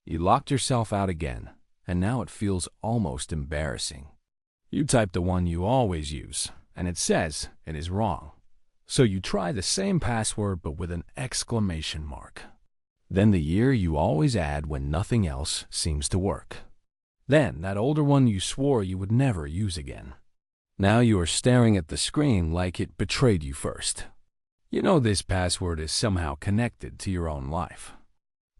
You locked yourself out again, and now it feels almost embarrassing. You type the one you always use, and it says it is wrong. So you try the same password but with an exclamation mark. Then the year you always add when nothing else seems to work. Then that older one you swore you would never use again. Now you are staring at the screen like it betrayed you first. You know this password is somehow connected to your own life.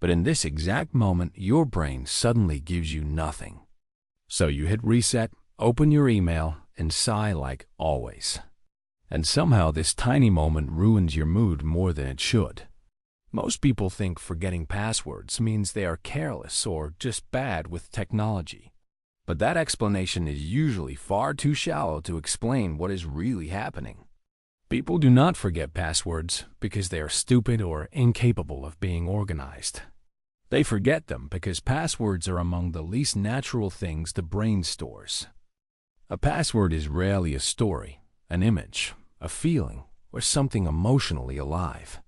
But in this exact moment, your brain suddenly gives you nothing. So you hit reset, open your email, and sigh like always. And somehow this tiny moment ruins your mood more than it should. Most people think forgetting passwords means they are careless or just bad with technology. But that explanation is usually far too shallow to explain what is really happening. People do not forget passwords because they are stupid or incapable of being organized. They forget them because passwords are among the least natural things the brain stores. A password is rarely a story, an image, a feeling, or something emotionally alive.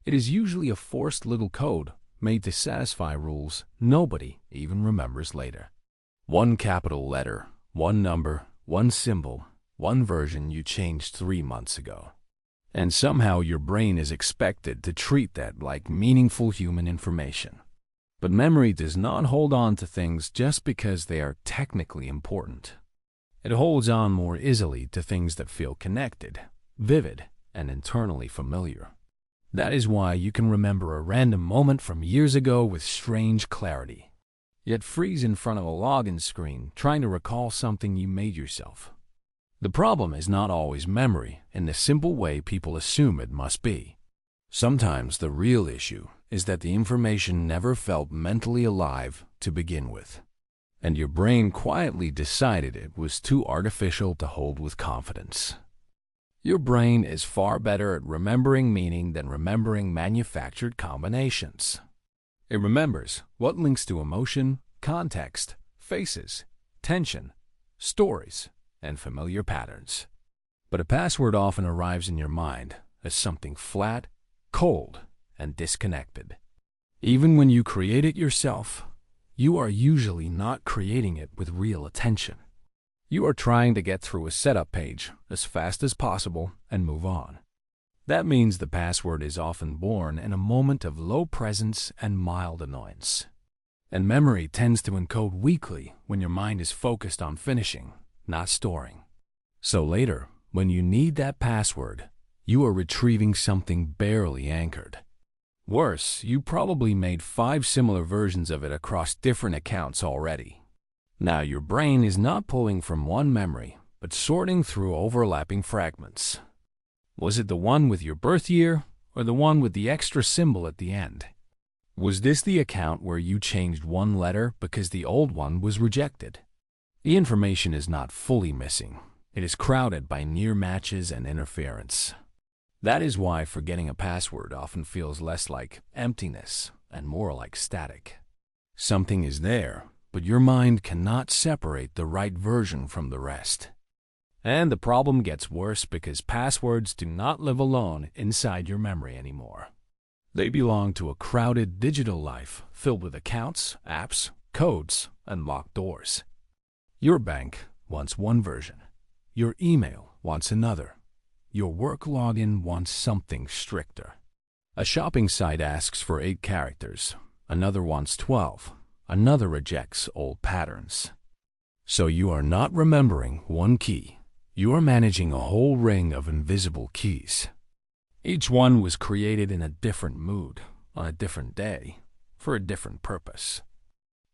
It is usually a forced little code made to satisfy rules nobody even remembers later. One capital letter, one number, one symbol, one version you changed 3 months ago. And somehow your brain is expected to treat that like meaningful human information. But memory does not hold on to things just because they are technically important. It holds on more easily to things that feel connected, vivid, and internally familiar. That is why you can remember a random moment from years ago with strange clarity, yet freeze in front of a login screen trying to recall something you made yourself. The problem is not always memory in the simple way people assume it must be. Sometimes the real issue is that the information never felt mentally alive to begin with, and your brain quietly decided it was too artificial to hold with confidence. Your brain is far better at remembering meaning than remembering manufactured combinations. It remembers what links to emotion, context, faces, tension, stories, and familiar patterns. But a password often arrives in your mind as something flat, cold, and disconnected. Even when you create it yourself, you are usually not creating it with real attention. You are trying to get through a setup page as fast as possible and move on. That means the password is often born in a moment of low presence and mild annoyance. And memory tends to encode weakly when your mind is focused on finishing, not storing. So later, when you need that password, you are retrieving something barely anchored. Worse, you probably made 5 similar versions of it across different accounts already. Now your brain is not pulling from one memory, but sorting through overlapping fragments. Was it the one with your birth year, or the one with the extra symbol at the end? Was this the account where you changed one letter because the old one was rejected? The information is not fully missing. It is crowded by near matches and interference. That is why forgetting a password often feels less like emptiness and more like static. Something is there, but your mind cannot separate the right version from the rest. And the problem gets worse because passwords do not live alone inside your memory anymore. They belong to a crowded digital life filled with accounts, apps, codes, and locked doors. Your bank wants one version. Your email wants another. Your work login wants something stricter. A shopping site asks for 8 characters. Another wants 12. Another rejects old patterns. So you are not remembering one key. You are managing a whole ring of invisible keys. Each one was created in a different mood, on a different day, for a different purpose.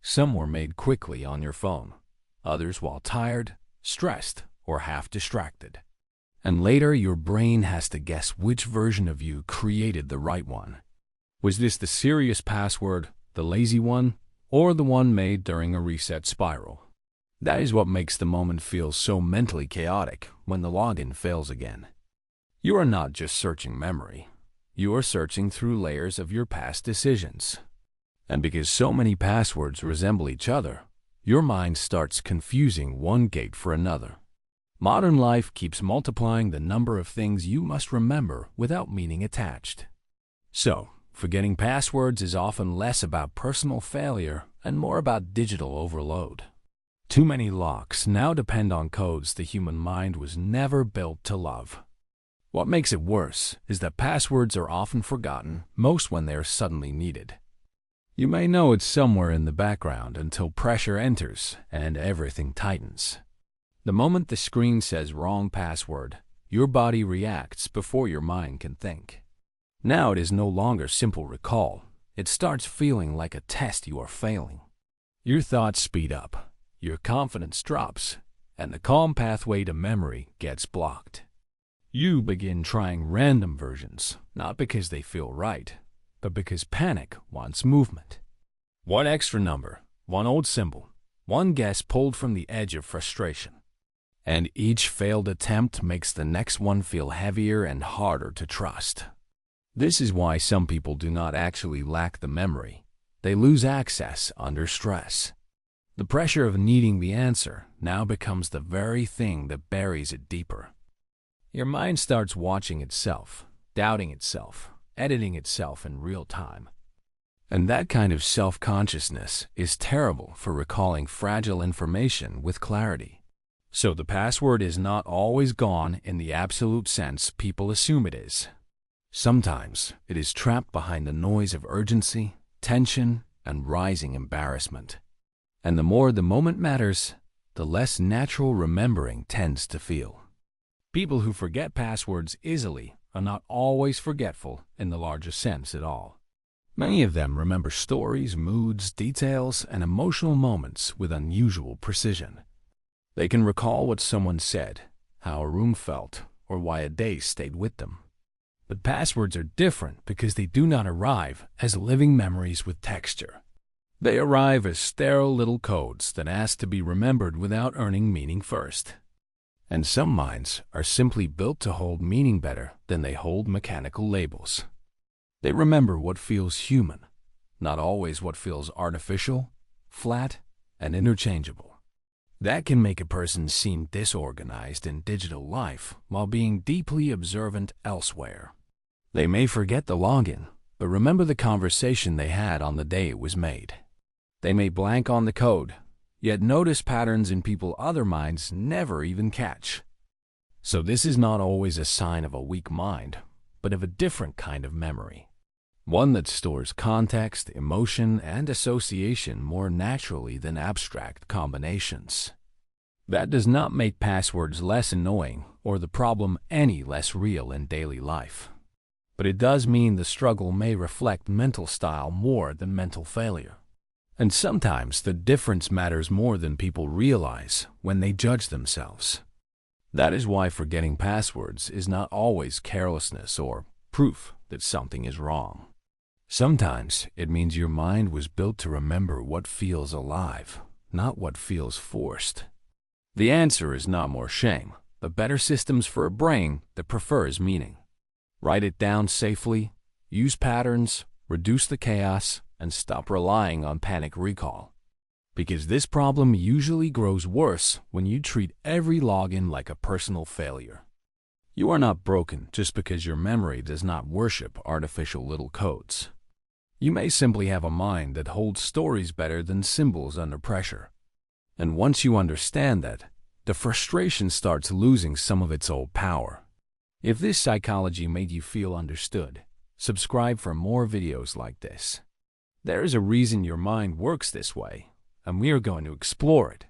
Some were made quickly on your phone, others while tired, stressed, or half distracted. And later your brain has to guess which version of you created the right one. Was this the serious password, the lazy one, or the one made during a reset spiral? That is what makes the moment feel so mentally chaotic when the login fails again. You are not just searching memory. You are searching through layers of your past decisions. And because so many passwords resemble each other, your mind starts confusing one gate for another. Modern life keeps multiplying the number of things you must remember without meaning attached. So, Forgetting passwords is often less about personal failure and more about digital overload. Too many locks now depend on codes the human mind was never built to love. What makes it worse is that passwords are often forgotten, most when they are suddenly needed. You may know it's somewhere in the background until pressure enters and everything tightens. The moment the screen says wrong password, your body reacts before your mind can think. Now it is no longer simple recall. It starts feeling like a test you are failing. Your thoughts speed up, your confidence drops, and the calm pathway to memory gets blocked. You begin trying random versions, not because they feel right, but because panic wants movement. One extra number, one old symbol, one guess pulled from the edge of frustration. And each failed attempt makes the next one feel heavier and harder to trust. This is why some people do not actually lack the memory. They lose access under stress. The pressure of needing the answer now becomes the very thing that buries it deeper. Your mind starts watching itself, doubting itself, editing itself in real time. And that kind of self-consciousness is terrible for recalling fragile information with clarity. So the password is not always gone in the absolute sense people assume it is. Sometimes it is trapped behind the noise of urgency, tension, and rising embarrassment. And the more the moment matters, the less natural remembering tends to feel. People who forget passwords easily are not always forgetful in the larger sense at all. Many of them remember stories, moods, details, and emotional moments with unusual precision. They can recall what someone said, how a room felt, or why a day stayed with them. But passwords are different because they do not arrive as living memories with texture. They arrive as sterile little codes that ask to be remembered without earning meaning first. And some minds are simply built to hold meaning better than they hold mechanical labels. They remember what feels human, not always what feels artificial, flat, and interchangeable. That can make a person seem disorganized in digital life while being deeply observant elsewhere. They may forget the login, but remember the conversation they had on the day it was made. They may blank on the code, yet notice patterns in people other minds never even catch. So this is not always a sign of a weak mind, but of a different kind of memory. One that stores context, emotion, and association more naturally than abstract combinations. That does not make passwords less annoying or the problem any less real in daily life. But it does mean the struggle may reflect mental style more than mental failure. And sometimes the difference matters more than people realize when they judge themselves. That is why forgetting passwords is not always carelessness or proof that something is wrong. Sometimes it means your mind was built to remember what feels alive, not what feels forced. The answer is not more shame, but better systems for a brain that prefers meaning. Write it down safely, use patterns, reduce the chaos, and stop relying on panic recall. Because this problem usually grows worse when you treat every login like a personal failure. You are not broken just because your memory does not worship artificial little codes. You may simply have a mind that holds stories better than symbols under pressure. And once you understand that, the frustration starts losing some of its old power. If this psychology made you feel understood, subscribe for more videos like this. There is a reason your mind works this way, and we are going to explore it.